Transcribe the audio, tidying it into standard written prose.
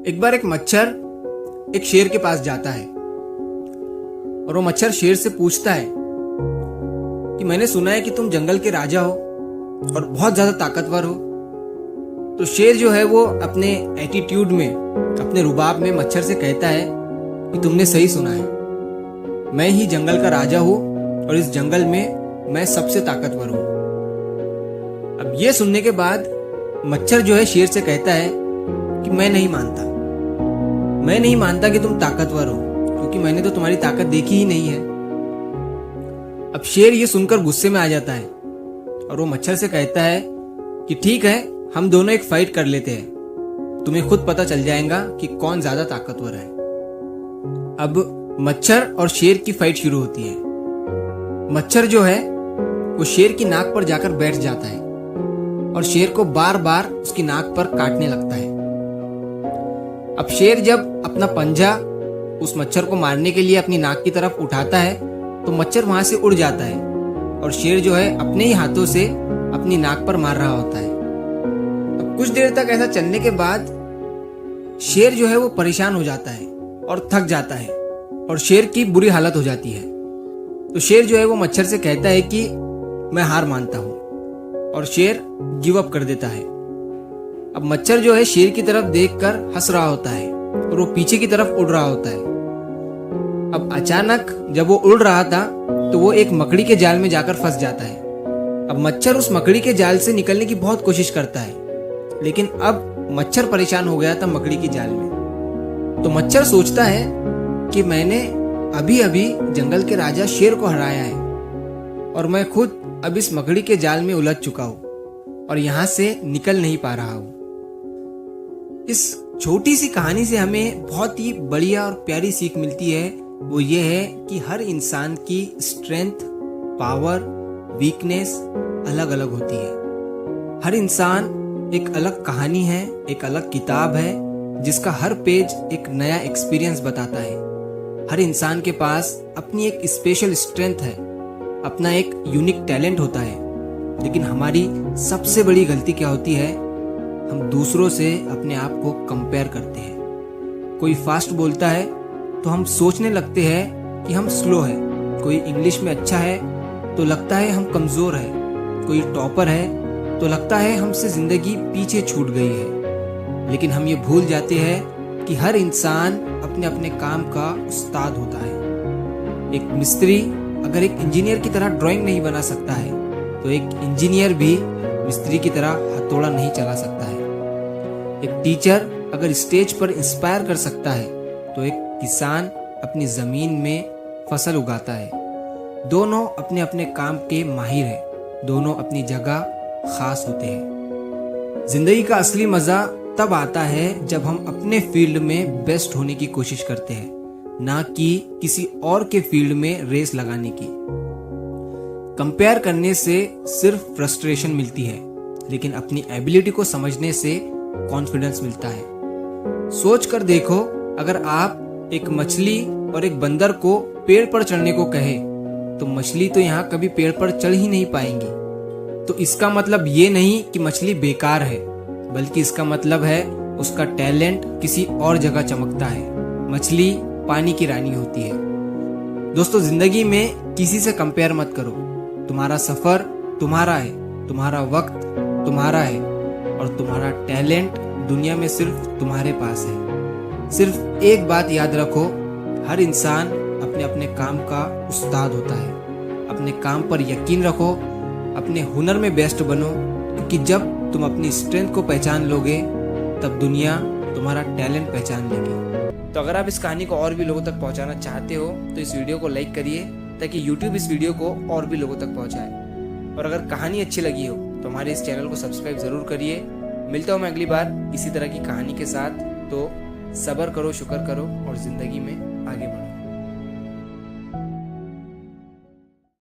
एक बार एक मच्छर एक शेर के पास जाता है और वो मच्छर शेर से पूछता है कि मैंने सुना है कि तुम जंगल के राजा हो और बहुत ज्यादा ताकतवर हो। तो शेर जो है वो अपने एटीट्यूड में, अपने रुबाब में मच्छर से कहता है कि तुमने सही सुना है, मैं ही जंगल का राजा हूं और इस जंगल में मैं सबसे ताकतवर हूं। अब ये सुनने के बाद मच्छर जो है शेर से कहता है कि मैं नहीं मानता कि तुम ताकतवर हो, क्योंकि मैंने तो तुम्हारी ताकत देखी ही नहीं है। अब शेर ये सुनकर गुस्से में आ जाता है और वो मच्छर से कहता है कि ठीक है, हम दोनों एक फाइट कर लेते हैं, तुम्हें खुद पता चल जाएगा कि कौन ज्यादा ताकतवर है। अब मच्छर और शेर की फाइट शुरू होती है। मच्छर जो है वो शेर की नाक पर जाकर बैठ जाता है और शेर को बार बार उसकी नाक पर काटने लगता है। अब शेर जब अपना पंजा उस मच्छर को मारने के लिए अपनी नाक की तरफ उठाता है तो मच्छर वहां से उड़ जाता है और शेर जो है अपने ही हाथों से अपनी नाक पर मार रहा होता है। अब कुछ देर तक ऐसा चलने के बाद शेर जो है वो परेशान हो जाता है और थक जाता है और शेर की बुरी हालत हो जाती है। तो शेर जो है वो मच्छर से कहता है कि मैं हार मानता हूं, और शेर गिव अप कर देता है। अब मच्छर जो है शेर की तरफ देखकर हंस रहा होता है और वो पीछे की तरफ उड़ रहा होता है। अब अचानक जब वो उड़ रहा था तो वो एक मकड़ी के जाल में जाकर फंस जाता है। अब मच्छर उस मकड़ी के जाल से निकलने की बहुत कोशिश करता है, लेकिन अब मच्छर परेशान हो गया था मकड़ी के जाल में। तो मच्छर सोचता है कि मैंने अभी अभी जंगल के राजा शेर को हराया है और मैं खुद अब इस मकड़ी के जाल में उलझ चुका हूं और यहां से निकल नहीं पा रहा हूं। इस छोटी सी कहानी से हमें बहुत ही बढ़िया और प्यारी सीख मिलती है। वो ये है कि हर इंसान की स्ट्रेंथ, पावर, वीकनेस अलग अलग होती है। हर इंसान एक अलग कहानी है, एक अलग किताब है जिसका हर पेज एक नया एक्सपीरियंस बताता है। हर इंसान के पास अपनी एक स्पेशल स्ट्रेंथ है, अपना एक यूनिक टैलेंट होता है। लेकिन हमारी सबसे बड़ी गलती क्या होती है? हम दूसरों से अपने आप को कंपेयर करते हैं। कोई फास्ट बोलता है तो हम सोचने लगते हैं कि हम स्लो है। कोई इंग्लिश में अच्छा है तो लगता है हम कमजोर है। कोई टॉपर है तो लगता है हमसे जिंदगी पीछे छूट गई है। लेकिन हम ये भूल जाते हैं कि हर इंसान अपने अपने काम का उस्ताद होता है। एक मिस्त्री अगर एक इंजीनियर की तरह ड्राइंग नहीं बना सकता है तो एक इंजीनियर भी मिस्त्री की तरह हथौड़ा नहीं चला सकता है। एक टीचर अगर स्टेज पर इंस्पायर कर सकता है तो एक किसान अपनी जमीन में फसल उगाता है। दोनों अपने अपने काम के माहिर हैं, दोनों अपनी जगह खास होते हैं। जिंदगी का असली मजा तब आता है जब हम अपने फील्ड में बेस्ट होने की कोशिश करते हैं, ना कि किसी और के फील्ड में रेस लगाने की। कंपेयर करने से सिर्फ फ्रस्ट्रेशन मिलती है, लेकिन अपनी एबिलिटी को समझने से कॉन्फिडेंस मिलता है। सोच कर देखो, अगर आप एक मछली और एक बंदर को पेड़ पर चढ़ने को कहे तो मछली तो यहाँ कभी पेड़ पर चढ़ ही नहीं पाएंगी। तो इसका मतलब ये नहीं कि मछली बेकार है, बल्कि इसका मतलब है उसका टैलेंट किसी और जगह चमकता है। मछली पानी की रानी होती है। दोस्तों, जिंदगी में किसी से कंपेयर मत करो। तुम्हारा सफर तुम्हारा है, तुम्हारा वक्त तुम्हारा है और तुम्हारा टैलेंट दुनिया में सिर्फ तुम्हारे पास है। सिर्फ एक बात याद रखो, हर इंसान अपने अपने काम का उस्ताद होता है। अपने काम पर यकीन रखो, अपने हुनर में बेस्ट बनो, क्योंकि जब तुम अपनी स्ट्रेंथ को पहचान लोगे तब दुनिया तुम्हारा टैलेंट पहचान लेगी। तो अगर आप इस कहानी को और भी लोगों तक पहुंचाना चाहते हो तो इस वीडियो को लाइक करिए ताकि YouTube इस वीडियो को और भी लोगों तक पहुंचाए। और अगर कहानी अच्छी लगी हो तो हमारे इस चैनल को सब्सक्राइब जरूर करिए। मिलता हूं मैं अगली बार इसी तरह की कहानी के साथ। तो सब्र करो, शुक्र करो और जिंदगी में आगे बढ़ो।